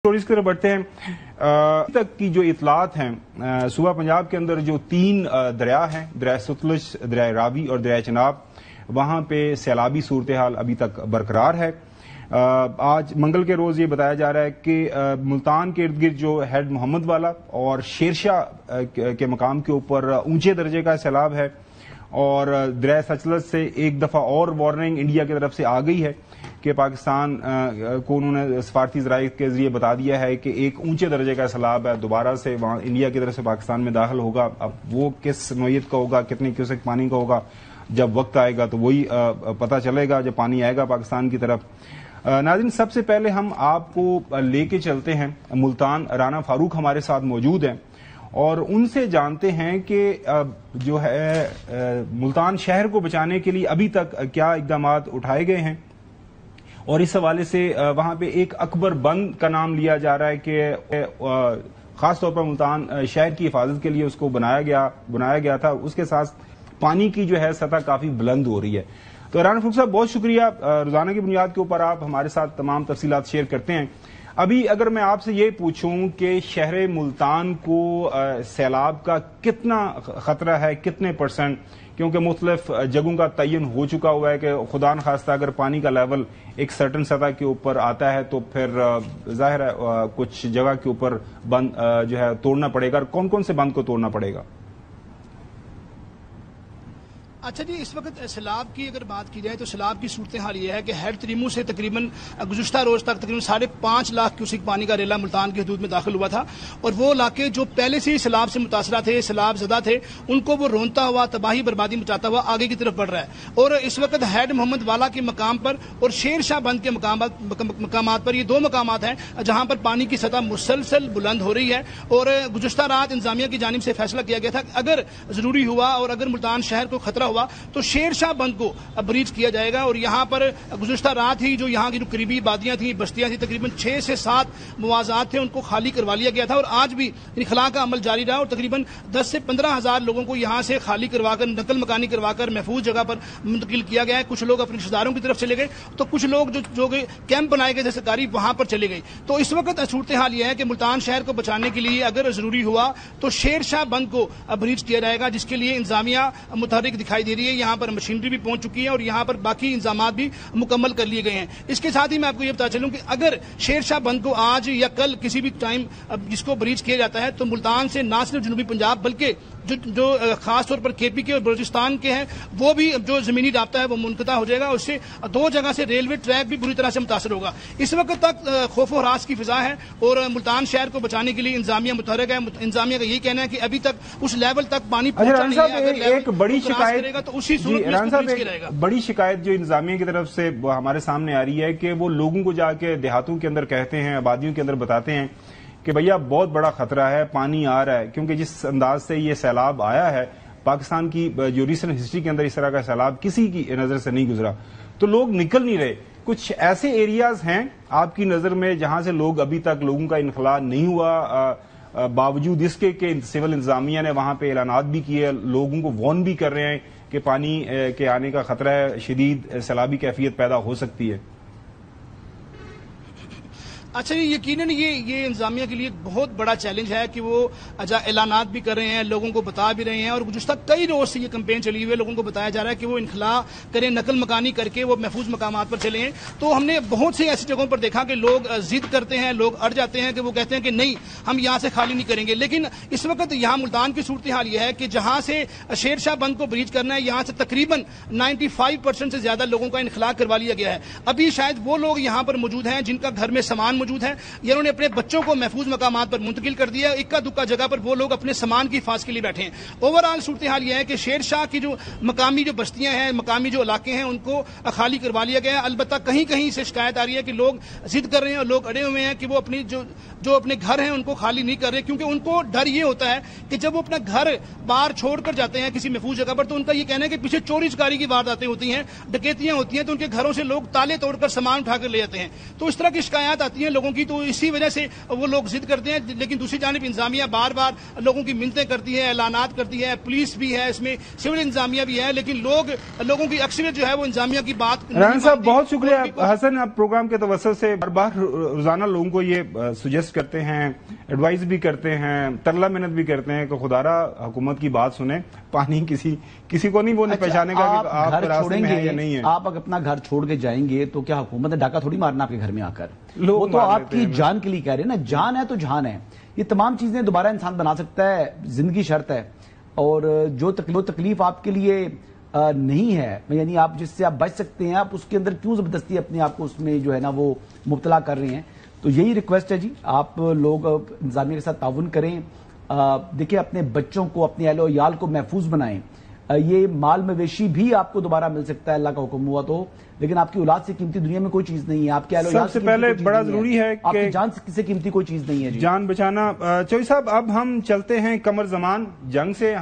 Stories کی طرف بڑھتے ہیں۔ ابھی تک کی جو اطلاعات ہیں، صوبہ پنجاب کے اندر جو 3 دریا ہیں، دریائے ستلج، دریائے راوی اور دریائے چناب، وہاں پہ سیلابی صورتحال ابھی تک برقرار ہے۔ آج منگل کے روز یہ بتایا جا رہا ہے کہ ملتان کے ارد گرد جو ہیڈ محمد والا اور شیرشاہ کے مقام کے اوپر اونچے درجے کا سیلاب ہے، اور دریائے سچلج سے ایک دفعہ اور وارننگ انڈیا کی طرف سے آ گئی ہے کہ پاکستان کو انہوں نے سفارتی ذرائع کے ذریعے بتا دیا ہے کہ ایک اونچے درجے کا سیلاب ہے، دوبارہ سے وہاں انڈیا کی طرف سے پاکستان میں داخل ہوگا۔ اب وہ کس نوعیت کا ہوگا، کتنے کیوسک پانی کا ہوگا، جب وقت آئے گا تو وہی پتہ چلے گا جب پانی آئے گا پاکستان کی طرف۔ ناظرین، سب سے پہلے ہم آپ کو لے کے چلتے ہیں ملتان۔ رانا فاروق ہمارے ساتھ موجود ہیں اور ان سے جانتے ہیں کہ جو ہے ملتان شہر کو بچانے کے لیے ابھی تک کیا اقدامات اٹھائے گئے ہیں، اور اس حوالے سے وہاں پہ ایک اکبر بند کا نام لیا جا رہا ہے کہ خاص طور پر ملتان شہر کی حفاظت کے لیے اس کو بنایا گیا تھا، اس کے ساتھ پانی کی جو ہے سطح کافی بلند ہو رہی ہے۔ تو رانا فاروق صاحب، بہت شکریہ، روزانہ کی بنیاد کے اوپر آپ ہمارے ساتھ تمام تفصیلات شیئر کرتے ہیں۔ ابھی اگر میں آپ سے یہ پوچھوں کہ شہر ملتان کو سیلاب کا کتنا خطرہ ہے، کتنے پرسنٹ، کیونکہ مختلف جگہوں کا تعین ہو چکا ہوا ہے کہ خدا نخواستہ اگر پانی کا لیول ایک سرٹن سطح کے اوپر آتا ہے تو پھر ظاہر ہے کچھ جگہ کے اوپر بند جو ہے توڑنا پڑے گا، اور کون کون سے بند کو توڑنا پڑے گا؟ اچھا جی، اس وقت سیلاب کی اگر بات کی جائے تو سیلاب کی صورتحال یہ ہے کہ ہیڈ تریمو سے تقریباً گزشتہ روز تک تقریباً 5.5 لاکھ کیوسک پانی کا ریلا ملتان کی حدود میں داخل ہوا تھا، اور وہ علاقے جو پہلے سے ہی سیلاب سے متاثرہ تھے، سیلاب زدہ تھے، ان کو وہ رونتا ہوا، تباہی بربادی مچاتا ہوا آگے کی طرف بڑھ رہا ہے۔ اور اس وقت ہیڈ محمد والا کے مقام پر اور شیر شاہ بند کے مقامات پر، یہ 2 مقامات ہیں جہاں پر پانی کی سطح مسلسل بلند ہو رہی ہے، اور گزشتہ رات انتظامیہ کی جانب سے فیصلہ کیا گیا تھا کہ اگر ضروری ہوا اور اگر ملتان شہر کو خطرہ ہوا تو شیر شاہ بند کو بریچ کیا جائے گا۔ اور یہاں پر گزشتہ رات ہی جو یہاں کی جو قریبی آبادیاں تھیں، بستیاں تھیں، تقریباً 6 سے 7 مواضعات تھے، ان کو خالی کروا لیا گیا تھا، اور آج بھی انخلاء کا عمل جاری رہا، اور تقریباً 10 سے 15 ہزار لوگوں کو یہاں سے خالی کروا کر نقل مکانی کروا کر محفوظ جگہ پر منتقل کیا گیا ہے۔ کچھ لوگ اپنے رشتہ داروں کی طرف چلے گئے تو کچھ لوگ جو کیمپ بنائے گئے تھے سرکاری، وہاں پر چلے گئے۔ تو اس وقت صورتحال یہ ہے کہ ملتان شہر کو بچانے کے لیے اگر ضروری ہوا تو شیر شاہ بند کو بریچ کیا جائے گا، جس کے لیے انتظامیہ متحرک دکھائی دے رہی ہے۔ یہاں پر مشینری بھی پہنچ چکی ہے اور یہاں پر باقی انتظامات بھی مکمل کر لیے گئے ہیں۔ اس کے ساتھ ہی میں آپ کو یہ بتا چلوں کہ اگر شیر شاہ بند کو آج یا کل کسی بھی ٹائم جس کو بریچ کیا جاتا ہے تو ملتان سے نہ صرف جنوبی پنجاب بلکہ جو خاص طور پر کے پی کے اور بلوچستان کے ہیں وہ بھی جو زمینی رابطہ ہے وہ منقطع ہو جائے گا، اس سے 2 جگہ سے ریلوے ٹریک بھی بری طرح سے متاثر ہوگا۔ اس وقت تک خوف و ہراس کی فضا ہے، اور ملتان شہر کو بچانے کے لیے انتظامیہ متحرک ہے۔ انتظامیہ کا یہی کہنا ہے کہ ابھی تک اس لیول تک پانی پہنچا نہیں ہے، اگر ایک بڑی شکایت کرے گا تو اسی صورت میں اس کو بریچ کیا جائے گا۔ بڑی شکایت جو انتظامیہ کی طرف سے ہمارے سامنے آ رہی ہے کہ وہ لوگوں کو جا کے دیہاتوں کے اندر کہتے ہیں، آبادیوں کے اندر بتاتے ہیں کہ بھیا بہت بڑا خطرہ ہے، پانی آ رہا ہے، کیونکہ جس انداز سے یہ سیلاب آیا ہے پاکستان کی جو ریسنٹ ہسٹری کے اندر اس طرح کا سیلاب کسی کی نظر سے نہیں گزرا، تو لوگ نکل نہیں رہے۔ کچھ ایسے ایریاز ہیں آپ کی نظر میں جہاں سے لوگ ابھی تک لوگوں کا انخلاء نہیں ہوا، باوجود اس کے کہ سول انتظامیہ نے وہاں پہ اعلانات بھی کیے، لوگوں کو وارن بھی کر رہے ہیں کہ پانی کے آنے کا خطرہ ہے، شدید سیلابی کیفیت پیدا ہو سکتی ہے؟ اچھا جی، یقیناً یہ انتظامیہ کے لیے ایک بہت بڑا چیلنج ہے کہ وہ اعلانات بھی کر رہے ہیں، لوگوں کو بتا بھی رہے ہیں، اور گزشتہ کئی روز سے یہ کمپین چلی ہوئی ہے، لوگوں کو بتایا جا رہا ہے کہ وہ انخلاء کریں، نقل مکانی کر کے وہ محفوظ مقامات پر چلے ہیں۔ تو ہم نے بہت سی ایسی جگہوں پر دیکھا کہ لوگ ضد کرتے ہیں، لوگ اڑ جاتے ہیں کہ وہ کہتے ہیں کہ نہیں ہم یہاں سے خالی نہیں کریں گے۔ لیکن اس وقت یہاں ملتان کی صورتحال یہ ہے کہ جہاں سے شیر شاہ بند کو بریچ کرنا ہے، یہاں سے تقریباً 95% سے زیادہ لوگوں کا انخلاء کروا لیا گیا ہے۔ ابھی شاید وہ لوگ یہاں پر موجود ہیں جن کا گھر میں سامان موجود ہے، یا انہوں نے اپنے بچوں کو محفوظ مقامات پر منتقل کر دیا ہے، اکا دکا جگہ پر وہ لوگ اپنے سامان کی حفاظت کے لیے بیٹھے ہیں۔ اوورآل صورتحال یہ ہے کہ شیر شاہ کی جو مقامی جو بستیاں ہیں، مقامی جو علاقے ہیں، ان کو خالی کروا لیا گیا ہے۔ البتہ کہیں کہیں سے شکایت آ رہی ہے کہ لوگ ضد کر رہے ہیں اور لوگ اڑے ہوئے ہیں کہ وہ اپنی جو اپنے گھر ہیں ان کو خالی نہیں کر رہے، کیونکہ ان کو ڈر یہ ہوتا ہے کہ جب وہ اپنا گھر باہر چھوڑ کر جاتے ہیں کسی محفوظ جگہ پر تو ان کا یہ کہنا ہے کہ پیچھے چوری چکاری کی وارداتیں ہوتی ہیں، ڈکیتیاں ہوتی ہیں، تو ان کے گھروں سے لوگ تالے توڑ کر سامان اٹھا کر لے جاتے ہیں۔ تو اس طرح کی شکایات آتی ہیں ہیں لوگوں کی, تو اسی وجہ سے وہ لوگ ضد کرتے ہیں. لیکن دوسری جانب انتظامیہ بار بار لوگوں کی منتیں کرتی ہے, اعلانات کرتی ہے, پولیس بھی ہے اس میں, سول انتظامیہ بھی ہے, لیکن لوگوں کی اکثریت جو ہے وہ انتظامیہ کی بات نہیں رانا صاحب مانتی. بہت شکریہ. حسن, آپ پروگرام کے توسط سے بار بار روزانہ لوگوں کو یہ سجیسٹ کرتے ہیں, ایڈوائز بھی کرتے ہیں, ترلا منت بھی کرتے ہیں کہ خدارا حکومت کی بات سنیں, پانی کسی کو نہیں وہ پہچانے گا کہ آپ راستے میں ہیں یا نہیں ہے. آپ اگر اپنا گھر چھوڑ کے جائیں گے تو کیا حکومت نے ڈاکہ تھوڑی مارنا آپ کے گھر میں آ کر, وہ تو آپ کی جان کے لیے کہہ رہے ہیں نا, جان ہے تو جان ہے. یہ تمام چیزیں دوبارہ انسان بنا سکتا ہے, زندگی شرط ہے, اور جو تکلیف آپ کے لیے نہیں ہے, یعنی آپ جس سے آپ بچ سکتے ہیں, آپ اس کے اندر کیوں زبردستی اپنے آپ کو اس میں جو ہے نا وہ مبتلا کر رہے ہیں. تو یہی ریکویسٹ ہے جی, آپ لوگ انتظامیہ کے ساتھ تعاون کریں, دیکھیں اپنے بچوں کو, اپنے اہل و عیال کو محفوظ بنائیں. یہ مال مویشی بھی آپ کو دوبارہ مل سکتا ہے اللہ کا حکم ہوا تو, لیکن آپ کی اولاد سے قیمتی دنیا میں کوئی چیز نہیں ہے. آپ کے اہل و عیال سب سے پہلے بڑا ضروری ہے کہ آپ کی جان سے قیمتی کوئی چیز نہیں ہے, جان بچانا. چوہدری صاحب, اب ہم چلتے ہیں قمر زمان جنگ سے.